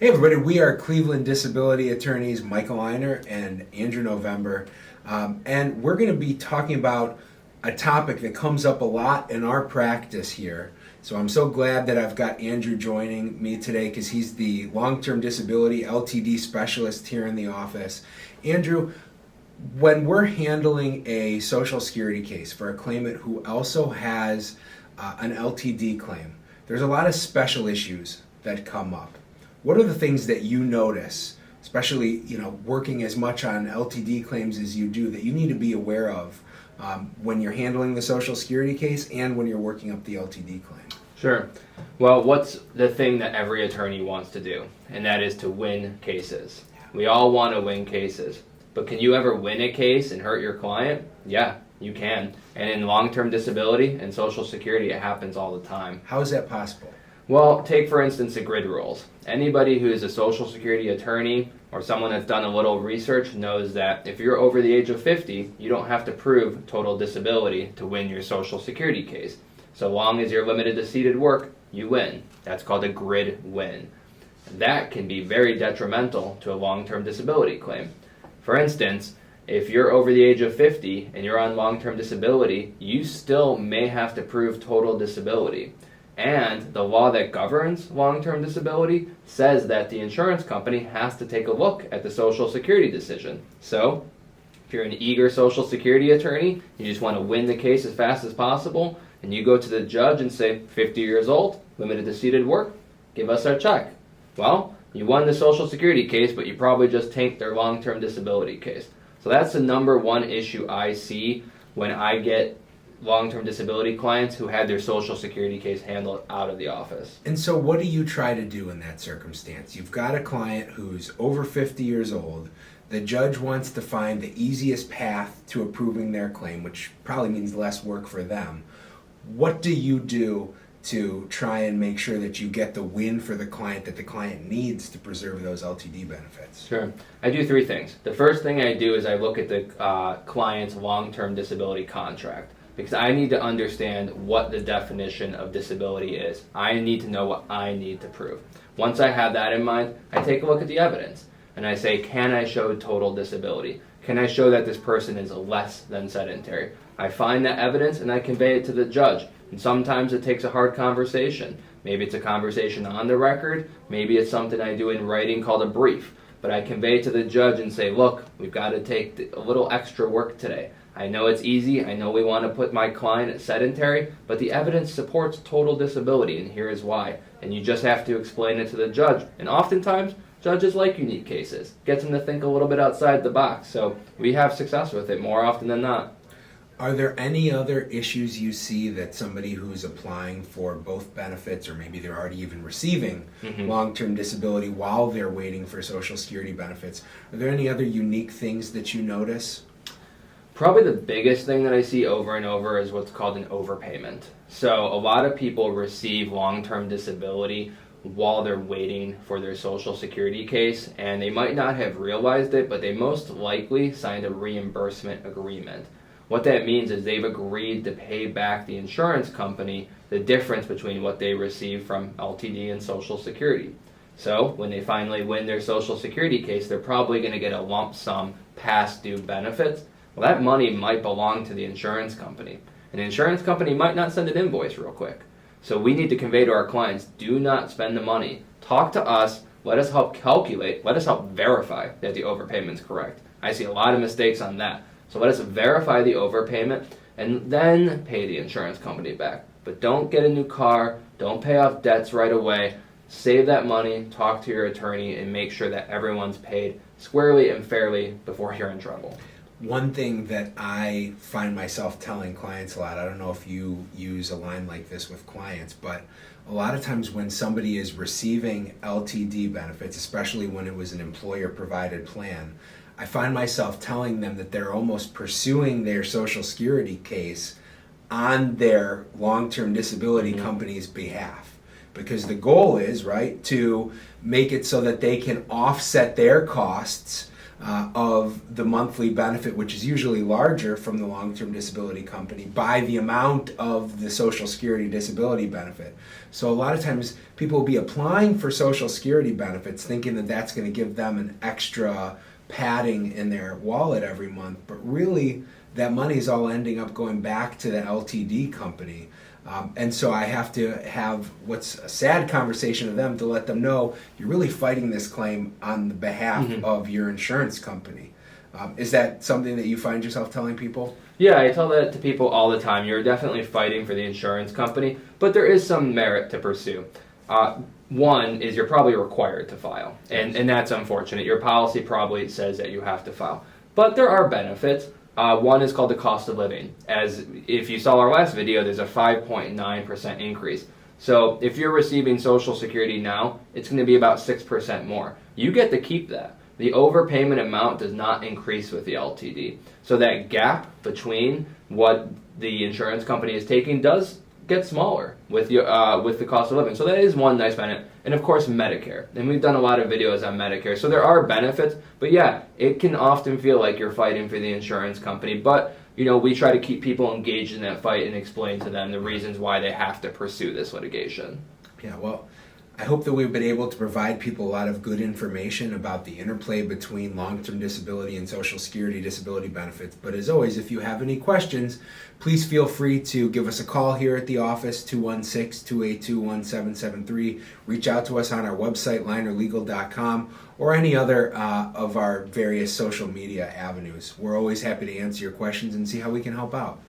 Hey everybody, we are Cleveland disability attorneys Michael Einer and Andrew November, and we're going to be talking about a topic that comes up a lot in our practice here. So I'm so glad that I've got Andrew joining me today because he's the long-term disability LTD specialist here in the office. Andrew, when we're handling a Social Security case for a claimant who also has an LTD claim, there's a lot of special issues that come up. What are the things that you notice, especially working as much on LTD claims as you do, that you need to be aware of when you're handling the Social Security case and when you're working up the LTD claim? Sure. Well, what's the thing that every attorney wants to do? And that is to win cases. We all want to win cases. But can you ever win a case and hurt your client? Yeah, you can. And in long-term disability and Social Security, it happens all the time. How is that possible? Well, take for instance the grid rules. Anybody who is a Social Security attorney or someone that's done a little research knows that if you're over the age of 50, you don't have to prove total disability to win your Social Security case. So long as you're limited to seated work, you win. That's called a grid win. That can be very detrimental to a long-term disability claim. For instance, if you're over the age of 50 and you're on long-term disability, you still may have to prove total disability. And the law that governs long-term disability says that the insurance company has to take a look at the Social Security decision. So, if you're an eager Social Security attorney, you just want to win the case as fast as possible, and you go to the judge and say, 50 years old, limited to seated work, give us our check. Well, you won the Social Security case, but you probably just tanked their long-term disability case. So that's the number one issue I see when I get long-term disability clients who had their Social Security case handled out of the office. And so what do you try to do in that circumstance? You've got a client who's over 50 years old. The judge wants to find the easiest path to approving their claim, which probably means less work for them. What do you do to try and make sure that you get the win for the client that the client needs to preserve those LTD benefits? Sure. I do three things. The first thing I do is I look at the client's long-term disability contract, because I need to understand what the definition of disability is. I need to know what I need to prove. Once I have that in mind, I take a look at the evidence and I say, can I show total disability? Can I show that this person is less than sedentary? I find that evidence and I convey it to the judge. And sometimes it takes a hard conversation. Maybe it's a conversation on the record. Maybe it's something I do in writing called a brief. But I convey it to the judge and say, look, we've got to take a little extra work today. I know it's easy. I know we want to put my client at sedentary, but the evidence supports total disability, and here is why. And you just have to explain it to the judge. And oftentimes, judges like unique cases. Gets them to think a little bit outside the box. So we have success with it more often than not. Are there any other issues you see that somebody who's applying for both benefits, or maybe they're already even receiving long-term disability while they're waiting for Social Security benefits, are there any other unique things that you notice? Probably the biggest thing that I see over and over is what's called an overpayment. So a lot of people receive long-term disability while they're waiting for their Social Security case, and they might not have realized it, but they most likely signed a reimbursement agreement. What that means is they've agreed to pay back the insurance company the difference between what they receive from LTD and Social Security. So when they finally win their Social Security case, they're probably going to get a lump sum past due benefits. Well, that money might belong to the insurance company. An insurance company might not send an invoice real quick. So we need to convey to our clients, do not spend the money. Talk to us. Let us help calculate. Let us help verify that the overpayment is correct. I see a lot of mistakes on that. So let us verify the overpayment and then pay the insurance company back. But don't get a new car. Don't pay off debts right away. Save that money. Talk to your attorney and make sure that everyone's paid squarely and fairly before you're in trouble. One thing that I find myself telling clients a lot, I don't know if you use a line like this with clients, but a lot of times when somebody is receiving LTD benefits, especially when it was an employer-provided plan, I find myself telling them that they're almost pursuing their Social Security case on their long-term disability company's behalf. Because the goal is, right, to make it so that they can offset their costs of the monthly benefit, which is usually larger from the long-term disability company, by the amount of the Social Security disability benefit. So a lot of times people will be applying for Social Security benefits thinking that that's going to give them an extra padding in their wallet every month, but really that money is all ending up going back to the LTD company. And so I have to have what's a sad conversation with them to let them know you're really fighting this claim on the behalf of your insurance company. Is that something that you find yourself telling people? Yeah, I tell that to people all the time. You're definitely fighting for the insurance company, but there is some merit to pursue. One is you're probably required to file, and that's unfortunate. Your policy probably says that you have to file. But there are benefits. One is called the cost of living. As if you saw our last video, there's a 5.9% increase. So if you're receiving Social Security now, it's going to be about 6% more. You get to keep that. The overpayment amount does not increase with the LTD. So that gap between what the insurance company is taking does get smaller with the cost of living. So that is one nice benefit. And of course, Medicare. And we've done a lot of videos on Medicare. So there are benefits, but yeah, it can often feel like you're fighting for the insurance company. But, we try to keep people engaged in that fight and explain to them the reasons why they have to pursue this litigation. Yeah, well, I hope that we've been able to provide people a lot of good information about the interplay between long-term disability and Social Security disability benefits. But as always, if you have any questions, please feel free to give us a call here at the office, 216-282-1773. Reach out to us on our website, linerlegal.com, or any other of our various social media avenues. We're always happy to answer your questions and see how we can help out.